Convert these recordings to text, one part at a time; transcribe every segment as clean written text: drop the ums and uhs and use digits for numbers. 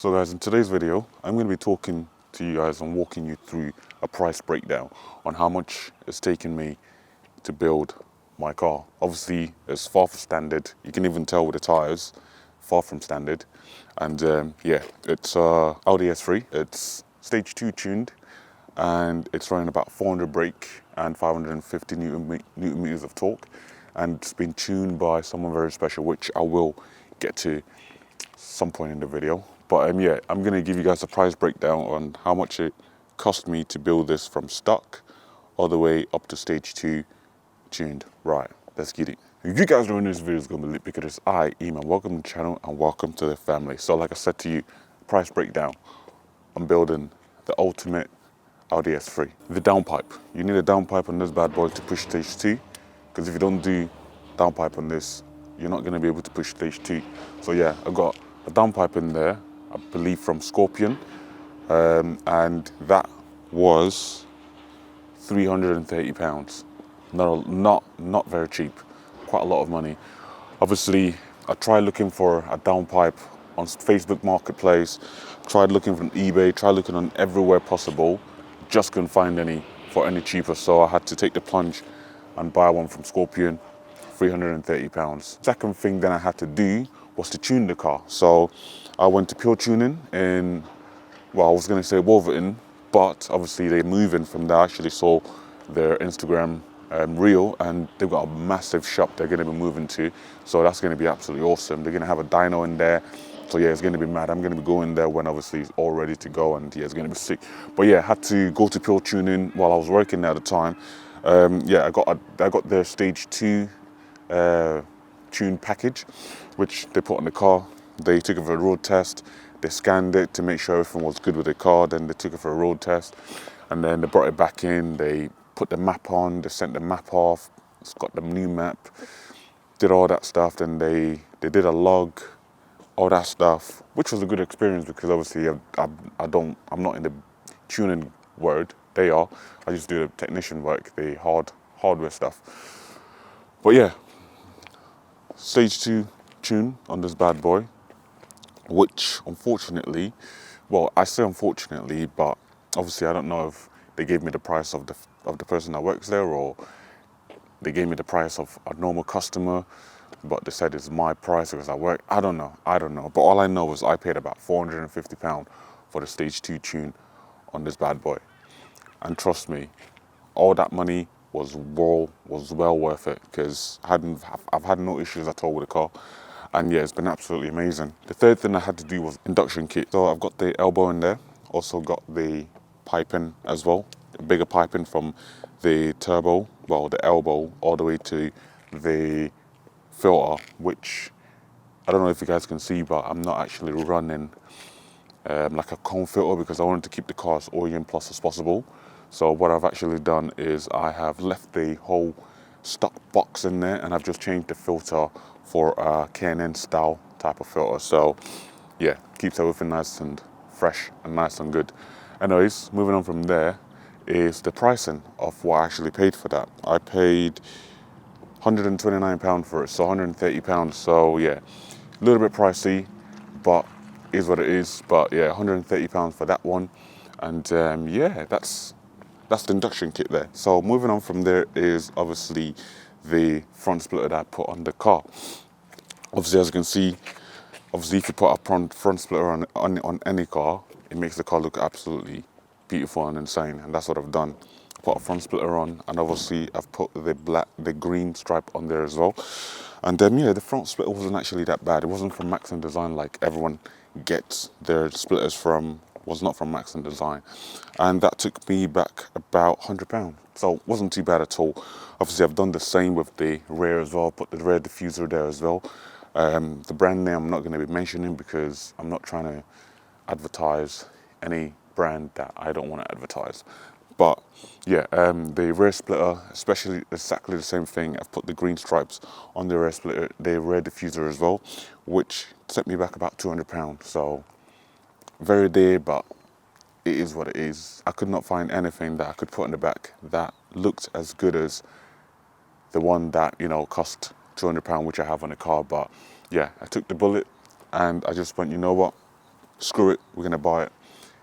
So guys, in today's video, I'm going to be talking to you guys and walking you through a price breakdown on how much it's taken me to build my car. Obviously, it's far from standard. You can even tell with the tires, far from standard. And yeah, it's Audi S3. It's stage 2 tuned and it's running about 400 brake and 550 newton meters of torque. And it's been tuned by someone very special, which I will get to some point in the video. But yeah, I'm gonna give you guys a price breakdown on how much it cost me to build this from stock all the way up to stage 2 tuned. Right, let's get it. If you guys don't know this video is gonna be lit because I, Eman, welcome to the channel and welcome to the family. So like I said to you, price breakdown. I'm building the ultimate Audi S3. The downpipe. You need a downpipe on this bad boy to push stage 2, because if you don't do downpipe on this, you're not gonna be able to push stage 2. So yeah, I got a downpipe in there, I believe from Scorpion, and that was £330. Not very cheap, quite a lot of money. Obviously, I tried looking for a downpipe on Facebook Marketplace, tried looking from eBay, tried looking on everywhere possible, just couldn't find any for any cheaper. So I had to take the plunge and buy one from Scorpion, £330. Second thing that I had to do was to tune the car. So I went to Pure Tuning in, well, I was going to say Wolverton, but obviously they're moving from there. I actually saw their Instagram reel, and they've got a massive shop they're going to be moving to. So that's going to be absolutely awesome. They're going to have a dyno in there. So yeah, it's going to be mad. I'm going to be going there when obviously it's all ready to go, and yeah, it's going to be sick. But yeah, I had to go to Pure Tuning while I was working there at the time. Yeah, I got their stage 2 tune package, which they put on the car. They took it for a road test. They scanned it to make sure everything was good with the car. Then they took it for a road test, and then they brought it back in. They put the map on. They sent the map off. It's got the new map. Did all that stuff. Then they did a log, all that stuff, which was a good experience because obviously I'm not in the tuning world. They are. I just do the technician work, the hardware stuff. But yeah, stage 2 tune on this bad boy, which unfortunately, well, I say unfortunately, but obviously I don't know if they gave me the price of the person that works there, or they gave me the price of a normal customer, but they said it's my price because I work. I don't know. But all I know is I paid about £450 for the stage 2 tune on this bad boy. And trust me, all that money was well worth it, because I've had no issues at all with the car. And yeah, it's been absolutely amazing. The third thing I had to do was induction kit. So I've got the elbow in there, also got the piping as well, a bigger piping from the turbo, well, the elbow, all the way to the filter, which I don't know if you guys can see, but I'm not actually running like a cone filter because I wanted to keep the car as Orient Plus as possible. So what I've actually done is I have left the whole stock box in there, and I've just changed the filter for a K&N style type of filter. So yeah, keeps everything nice and fresh and nice and good. Anyways, moving on from there is the pricing of what I actually paid for that. I paid £129 for it, so £130. So yeah, a little bit pricey, but is what it is. But yeah, £130 for that one. And yeah, that's the induction kit there. So moving on from there is obviously the front splitter that I put on the car. Obviously, as you can see, obviously if you put a front splitter on any car, it makes the car look absolutely beautiful and insane. And that's what I've done. Put a front splitter on, and obviously I've put the green stripe on there as well. And yeah, the front splitter wasn't actually that bad. It wasn't from Max and Design like everyone gets their splitters from. Was not from Max and Design, and that took me back about £100. So it wasn't too bad at all. Obviously, I've done the same with the rear as well. Put the rear diffuser there as well. The brand name I'm not going to be mentioning because I'm not trying to advertise any brand that I don't want to advertise. But yeah, the rear splitter, especially exactly the same thing. I've put the green stripes on the rear splitter, the rear diffuser as well, which set me back about £200. So very dear, but it is what it is. I could not find anything that I could put in the back that looked as good as the one that, you know, cost £200, which I have on the car. But yeah, I took the bullet and I just went, you know what? screw it, we're gonna buy it.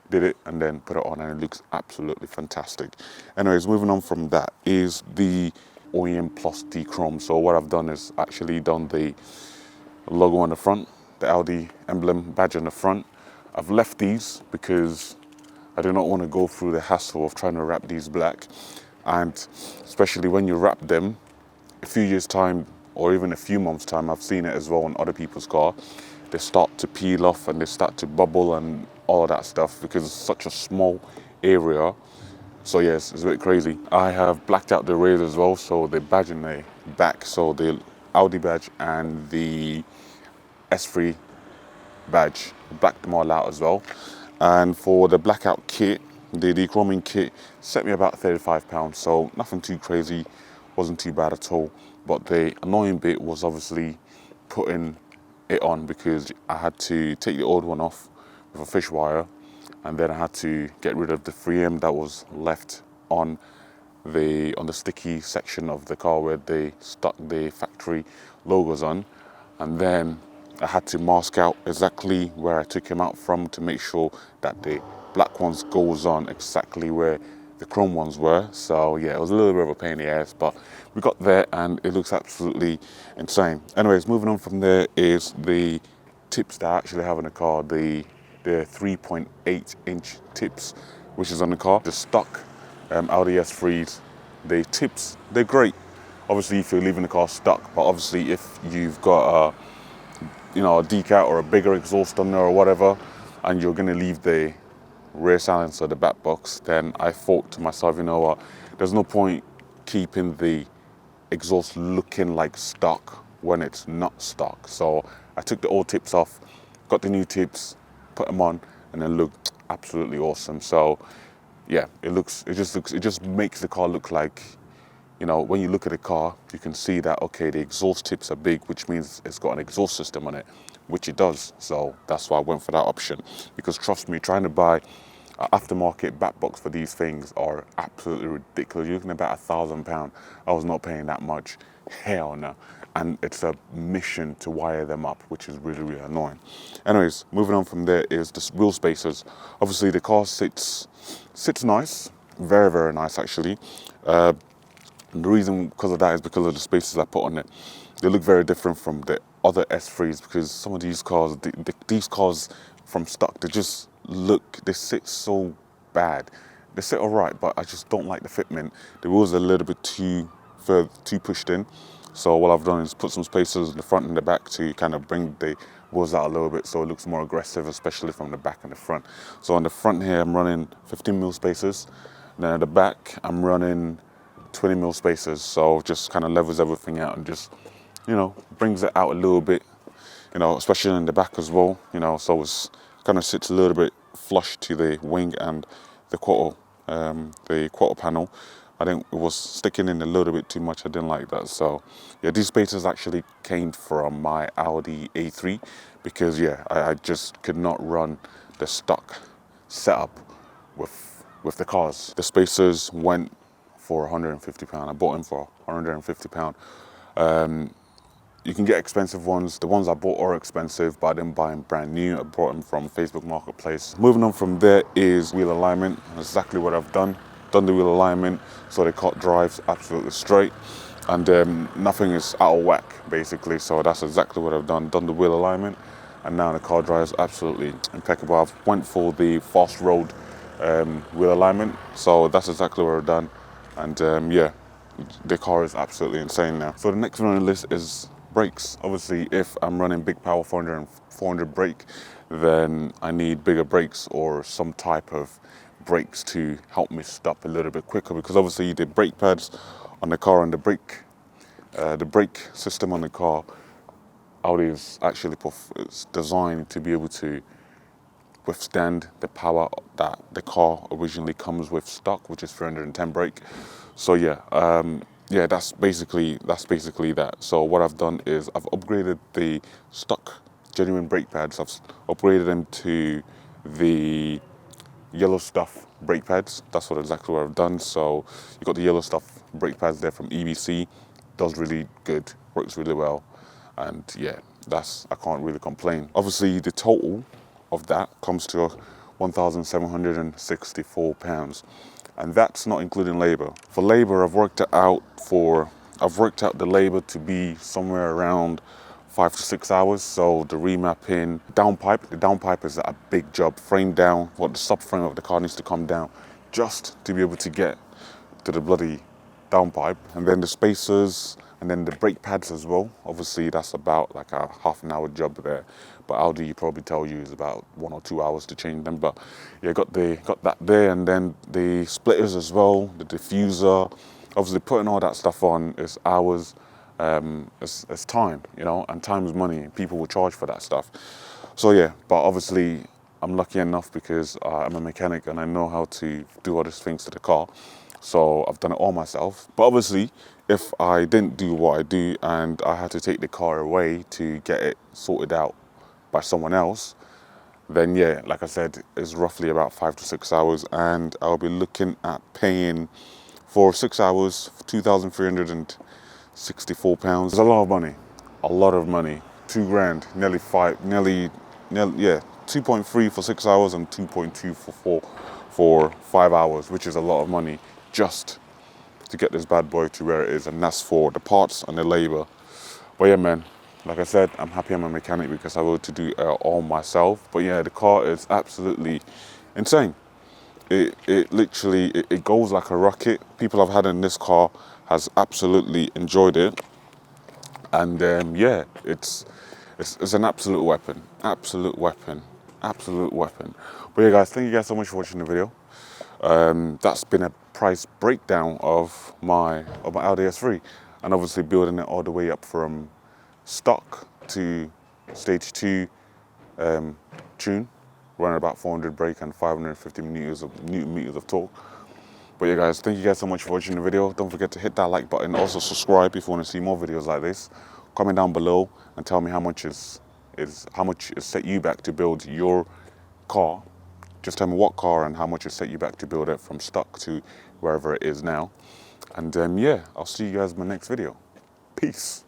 Did it and then put it on, and it looks absolutely fantastic. Anyways, moving on from that is the OEM Plus D-Chrome. So what I've done is actually done the logo on the front, the Audi emblem badge on the front. I've left these because I do not want to go through the hassle of trying to wrap these black, and especially when you wrap them, a few years time or even a few months time, I've seen it as well on other people's car, they start to peel off and they start to bubble and all that stuff because it's such a small area. So yes, it's a bit crazy. I have blacked out the rails as well, so the badge in the back, so the Audi badge and the S3 badge, blacked them all out as well. And for the blackout kit, the dechroming kit set me about £35, so nothing too crazy, wasn't too bad at all. But the annoying bit was obviously putting it on because I had to take the old one off with a fish wire, and then I had to get rid of the 3M that was left on the sticky section of the car where they stuck the factory logos on, and then I had to mask out exactly where I took him out from to make sure that the black ones goes on exactly where the chrome ones were. So yeah, it was a little bit of a pain in the ass, but we got there and it looks absolutely insane. Anyways, moving on from there is the tips that I actually have in the car, the 3.8-inch tips, which is on the car. The stock Audi S3s, the tips, they're great. Obviously, if you're leaving the car stuck, but obviously if you've got a decal or a bigger exhaust on there or whatever, and you're gonna leave the rear silencer, the back box, then I thought to myself, you know what, there's no point keeping the exhaust looking like stock when it's not stock. So I took the old tips off, got the new tips, put them on, and then looked absolutely awesome. So yeah, it just makes the car look like, when you look at the car, you can see that, okay, the exhaust tips are big, which means it's got an exhaust system on it, which it does. So that's why I went for that option, because trust me, trying to buy an aftermarket back box for these things are absolutely ridiculous. You're looking at about £1,000. I was not paying that much, hell no. And it's a mission to wire them up, which is really, really annoying. Anyways, moving on from there is the wheel spacers. Obviously the car sits nice, very, very nice actually. And the reason because of that is because of the spacers I put on it. They look very different from the other S3s because some of these cars, these cars from stock, they sit so bad. They sit all right, but I just don't like the fitment. The wheels are a little bit too pushed in. So what I've done is put some spacers in the front and the back to kind of bring the wheels out a little bit so it looks more aggressive, especially from the back and the front. So on the front here, I'm running 15mm spacers. And then at the back, I'm running 20mm spacers. So just kind of levels everything out and just, brings it out a little bit, especially in the back as well, so it's kind of sits a little bit flush to the wing and the quarter panel. I think it was sticking in a little bit too much. I didn't like that. So yeah, these spacers actually came from my Audi A3 because I just could not run the stock setup with the cars. The spacers went for £150. I bought them for £150. You can get expensive ones. The ones I bought are expensive, but I didn't buy them brand new. I bought them from Facebook Marketplace. Moving on from there is wheel alignment. That's exactly what I've done. Done the wheel alignment, so the car drives absolutely straight, and nothing is out of whack, basically. So that's exactly what I've done. Done the wheel alignment, and now the car drives absolutely impeccable. I've went for the fast road wheel alignment, so that's exactly what I've done. And the car is absolutely insane now. So the next one on the list is brakes. Obviously, if I'm running big power 400 brake, then I need bigger brakes or some type of brakes to help me stop a little bit quicker, because obviously the brake pads on the car and the brake system on the car, Audi is actually it's designed to be able to withstand the power that the car originally comes with stock, which is 310 brake. So that's basically that. So what I've done is I've upgraded the stock genuine brake pads. I've upgraded them to the yellow stuff brake pads. That's exactly what I've done. So you got the yellow stuff brake pads there from EBC. Does really good, works really well, and I can't really complain. Obviously the total of that comes to £1,764, and that's not including labour. For labour, I've worked out the labour to be somewhere around 5 to 6 hours. So the remapping, the downpipe is a big job. Frame down, what the subframe of the car needs to come down just to be able to get to the bloody downpipe, and then the spacers, and then the brake pads as well. Obviously, that's about like a half an hour job there. But Audi probably tell you is about 1 or 2 hours to change them. But yeah, got that there, and then the splitters as well, the diffuser. Obviously, putting all that stuff on is hours. It's time, you know, and time is money. People will charge for that stuff. So yeah, but obviously, I'm lucky enough because I'm a mechanic and I know how to do all these things to the car. So I've done it all myself. But obviously, if I didn't do what I do and I had to take the car away to get it sorted out by someone else, then yeah, like I said, it's roughly about 5 to 6 hours, and I'll be looking at paying for 6 hours £2,364. It's a lot of money, a lot of money. 2 grand, nearly 2.3 for 6 hours and 2.2 for 5 hours, which is a lot of money just to get this bad boy to where it is, and that's for the parts and the labor. But yeah, man, like I said, I'm happy I'm a mechanic because I will to do it all myself. But yeah, the car is absolutely insane. It literally goes like a rocket. People I've had in this car has absolutely enjoyed it, and yeah, it's an absolute weapon, absolute weapon, absolute weapon. But yeah, guys, thank you guys so much for watching the video. That's been a price breakdown of my Audi S3, and obviously building it all the way up from stock to stage 2 tune, running about 400 brake and 550 newton meters of torque. But yeah, guys, thank you guys so much for watching the video. Don't forget to hit that like button. Also subscribe if you want to see more videos like this. Comment down below and tell me how much is set you back to build your car. Just tell me what car and how much it set you back to build it from stock to wherever it is now. And yeah, I'll see you guys in my next video. Peace.